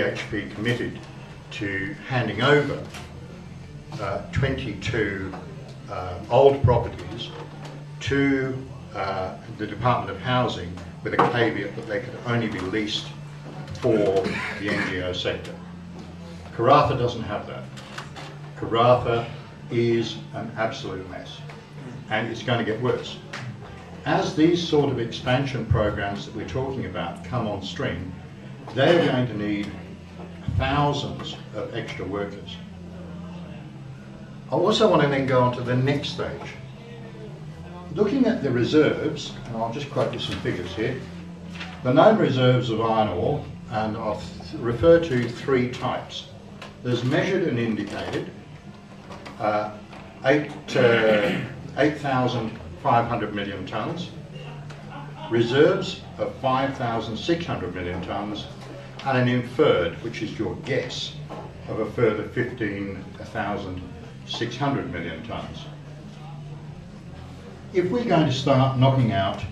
HP committed to handing over 22 old properties to the Department of Housing with a caveat that they could only be leased for the NGO sector. Karratha doesn't have that. Karratha is an absolute mess, and it's going to get worse. As these sort of expansion programs that we're talking about come on stream, they're going to need thousands of extra workers. I also want to then go on to the next stage. Looking at the reserves, and I'll just quote you some figures here, the known reserves of iron ore, and I'll refer to three types. There's measured and indicated, 8,500 million tonnes, reserves of 5,600 million tonnes, and an inferred, which is your guess, of a further 15,600 million tonnes. If we're going to start knocking out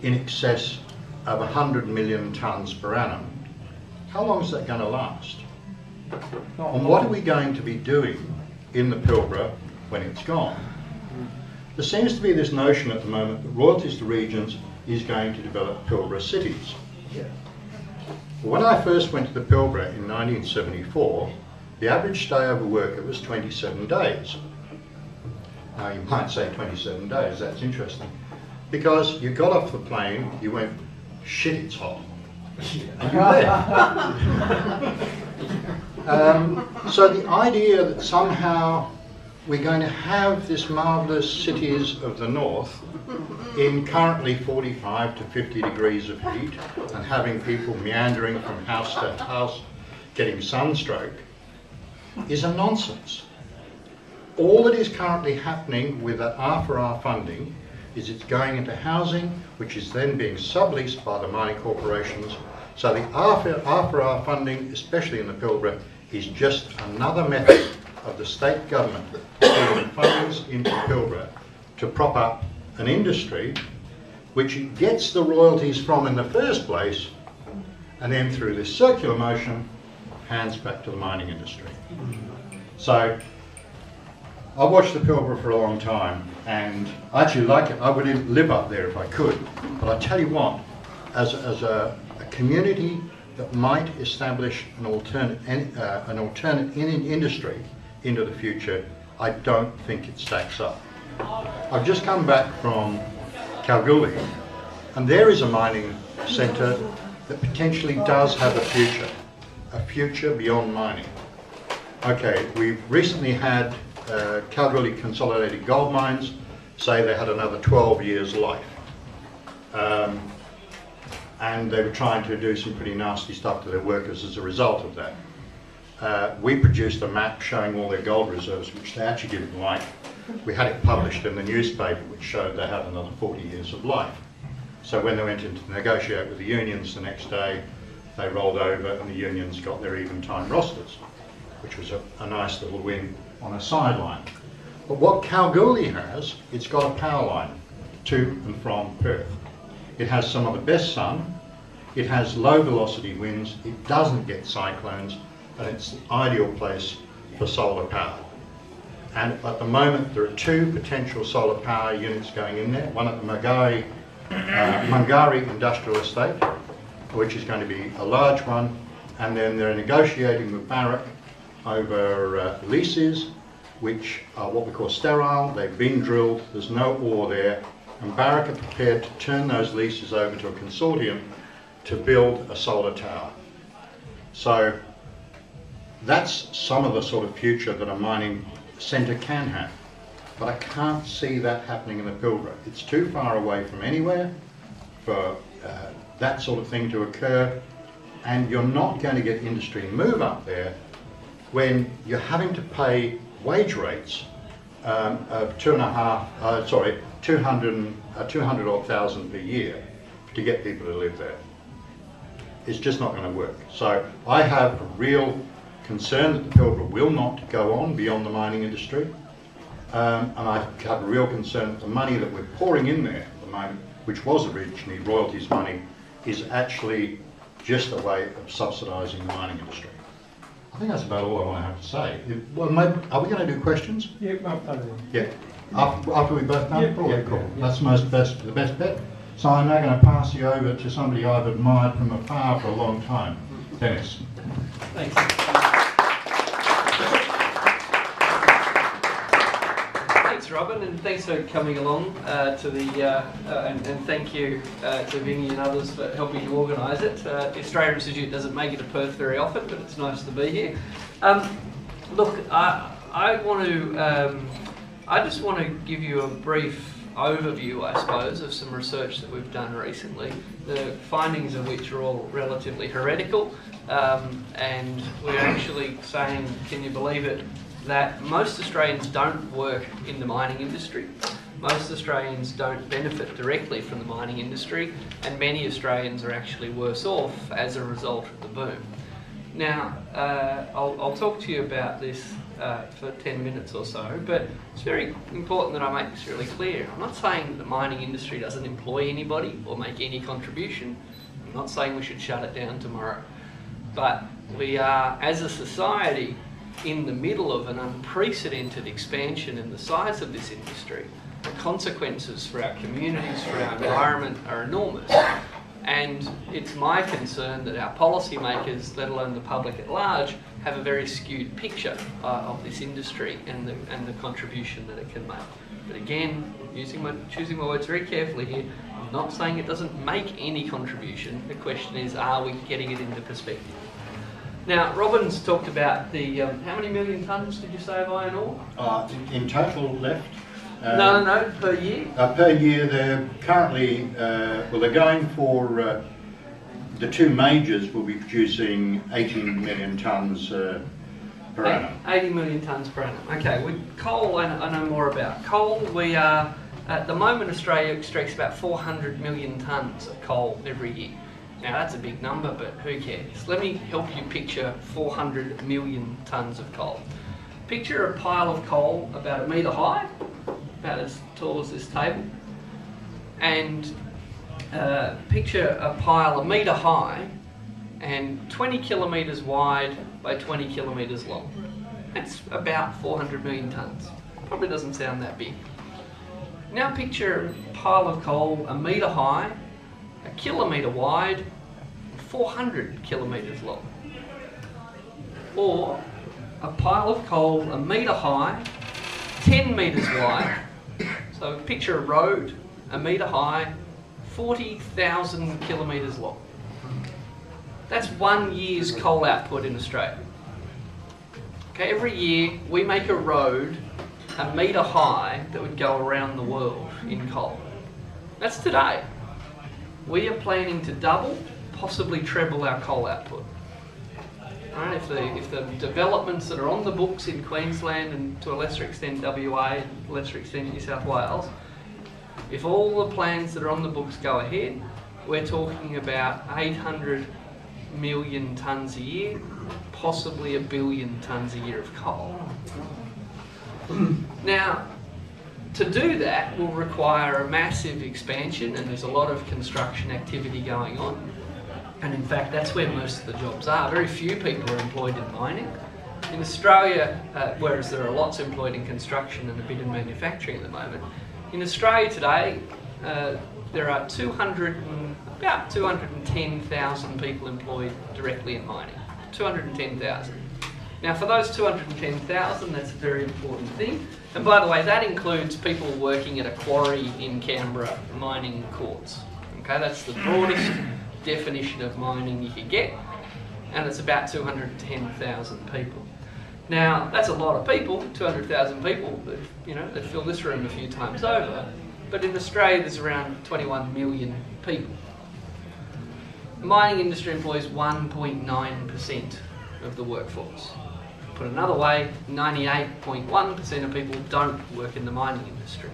in excess of 100 million tonnes per annum, how long is that going to last? And what are we going to be doing in the Pilbara when it's gone? There seems to be this notion at the moment that royalties to regions is going to develop Pilbara cities. Yeah. When I first went to the Pilbara in 1974, the average stay over worker was 27 days. Now you might say 27 days, that's interesting. Because you got off the plane, you went, shit, it's hot. And you left. So the idea that somehow we're going to have this marvellous cities of the north in currently 45 to 50 degrees of heat and having people meandering from house to house getting sunstroke is a nonsense. All that is currently happening with that R4R funding is it's going into housing, which is then being subleased by the mining corporations. So the R4R funding, especially in the Pilbara, is just another method of the state government putting funds into the Pilbara to prop up an industry which it gets the royalties from in the first place, and then through this circular motion hands back to the mining industry. So I watched the Pilbara for a long time, and I actually like it. I would live up there if I could. But I tell you what, as a community that might establish an alternate industry into the future, I don't think it stacks up. I've just come back from Kalgoorlie, and there is a mining centre that potentially does have a future beyond mining. Okay, we've recently had Kalgoorlie Consolidated Gold Mines say they had another 12 years life. And they were trying to do some pretty nasty stuff to their workers as a result of that. We produced a map showing all their gold reserves, which they actually didn't like. We had it published in the newspaper, which showed they had another 40 years of life. So when they went in to negotiate with the unions the next day, they rolled over and the unions got their even time rosters, which was a nice little win on a sideline. But what Kalgoorlie has, it's got a power line to and from Perth. It has some of the best sun, it has low velocity winds, it doesn't get cyclones, and it's the ideal place for solar power. And at the moment there are two potential solar power units going in there, one at the Mungari Industrial Estate, which is going to be a large one, and then they're negotiating with Barrick over leases, which are what we call sterile. They've been drilled, there's no ore there, and Barrick are prepared to turn those leases over to a consortium to build a solar tower. So that's some of the sort of future that a mining centre can have. But I can't see that happening in the Pilbara. It's too far away from anywhere for that sort of thing to occur, and you're not going to get industry to move up there when you're having to pay wage rates of 200 odd thousand per year to get people to live there. It's just not going to work. So I have a real concern that the Pilbara will not go on beyond the mining industry, and I have a real concern that the money that we're pouring in there at the moment, which was originally royalties money, is actually just a way of subsidising the mining industry. I think that's about all I want to have to say. Well, maybe, are we going to do questions? Yeah, I've done it. Yeah. After we both done? Yeah, Cool. Yeah. That's the best bet. So I'm now going to pass you over to somebody I've admired from afar for a long time, Denniss. Thanks. Thanks, Robin, and thanks for coming along to the and thank you to Vinny and others for helping to organise it. The Australia Institute doesn't make it to Perth very often, but it's nice to be here. Look, I just want to give you a brief overview, I suppose, of some research that we've done recently, the findings of which are all relatively heretical, and we're actually saying, can you believe it, that most Australians don't work in the mining industry, most Australians don't benefit directly from the mining industry, and many Australians are actually worse off as a result of the boom. Now, I'll talk to you about this for 10 minutes or so, but it's very important that I make this really clear. I'm not saying that the mining industry doesn't employ anybody or make any contribution. I'm not saying we should shut it down tomorrow. But we are, as a society, in the middle of an unprecedented expansion in the size of this industry. The consequences for our communities, for our environment, are enormous. And it's my concern that our policymakers, let alone the public at large, have a very skewed picture of this industry and the contribution that it can make. But again, choosing my words very carefully here, I'm not saying it doesn't make any contribution. The question is, are we getting it into perspective? Now, Robin's talked about the, how many million tonnes did you say of iron ore? In total left? No, per year? Per year, they're currently, well, they're going for, the two majors will be producing 18 million tonnes per annum. 80 million tonnes per annum. Okay, with coal, I know more about. Coal, we are, at the moment, Australia extracts about 400 million tonnes of coal every year. Now, that's a big number, but who cares? Let me help you picture 400 million tonnes of coal. Picture a pile of coal about 1 metre high, about as tall as this table, and picture a pile 1 metre high and 20 kilometres wide by 20 kilometres long. That's about 400 million tonnes. Probably doesn't sound that big. Now picture a pile of coal 1 metre high, 1 kilometre wide, 400 kilometres long. Or a pile of coal 1 metre high, 10 metres wide. So picture a road 1 metre high, 40,000 kilometres long. That's 1 year's coal output in Australia. Okay, every year we make a road 1 metre high that would go around the world in coal. That's today. We are planning to double, possibly treble our coal output. Right, if the developments that are on the books in Queensland and to a lesser extent WA and lesser extent New South Wales, if all the plans that are on the books go ahead, we're talking about 800 million tonnes a year, possibly 1 billion tonnes a year of coal. Now, to do that will require a massive expansion, and there's a lot of construction activity going on. And in fact, that's where most of the jobs are. Very few people are employed in mining. In Australia, whereas there are lots employed in construction and a bit in manufacturing at the moment, in Australia today, there are about 210,000 people employed directly in mining. 210,000. Now for those 210,000, that's a very important thing. And by the way, that includes people working at a quarry in Canberra, mining quartz. Okay, that's the broadest definition of mining you could get, and it's about 210,000 people. Now, that's a lot of people, 200,000 people, that fill this room a few times over, but in Australia there's around 21 million people. The mining industry employs 1.9% of the workforce. Put another way, 98.1% of people don't work in the mining industry.